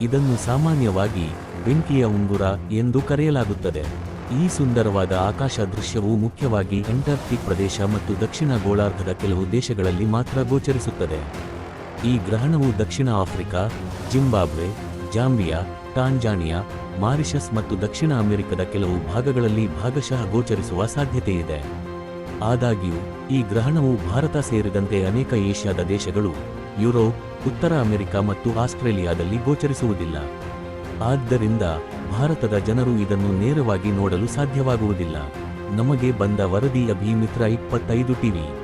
ಇದನ್ನು ಸಾಮಾನ್ಯವಾಗಿ ಬೆಂಕಿಯ ಉಂಗುರ ಎಂದು ಕರೆಯಲಾಗುತ್ತದೆ. ಈ ಸುಂದರವಾದ ಆಕಾಶ ದೃಶ್ಯವು ಮುಖ್ಯವಾಗಿ ಅಂಟಾರ್ಕ್ಟಿಕ್ ಪ್ರದೇಶ ಮತ್ತು ದಕ್ಷಿಣ ಗೋಳಾರ್ಧದ ಕೆಲವು ದೇಶಗಳಲ್ಲಿ ಮಾತ್ರ ಗೋಚರಿಸುತ್ತದೆ. ಈ ಗ್ರಹಣವು ದಕ್ಷಿಣ Africa, Zimbabwe, Zambia, Tanzania, Mauritius ಮತ್ತು ದಕ್ಷಿಣ ಅಮೆರಿಕದ ಕೆಲವು ಭಾಗಗಳಲ್ಲಿ ಭಾಗಶಃ ಗೋಚರಿಸುವ ಸಾಧ್ಯತೆಯಿದೆ. ಆದಾಗ್ಯೂ ಈ ಗ್ರಹಣವು ಭಾರತ ಸೇರಿದಂತೆ ಅನೇಕ ಏಷ್ಯಾದ ದೇಶಗಳು, ಯುರೋಪ್, ಉತ್ತರ ಅಮೆರಿಕ ಮತ್ತು ಆಸ್ಟ್ರೇಲಿಯಾದಲ್ಲಿ ಗೋಚರಿಸುವುದಿಲ್ಲ. ಆದ್ದರಿಂದ ಭಾರತದ ಜನರು ಇದನ್ನು ನೇರವಾಗಿ ನೋಡಲು ಸಾಧ್ಯವಾಗುವುದಿಲ್ಲ. ನಮಗೆ ಬಂದ ವರದಿ ಅಭಿ ಮಿತ್ರ 25 ಟಿವಿ.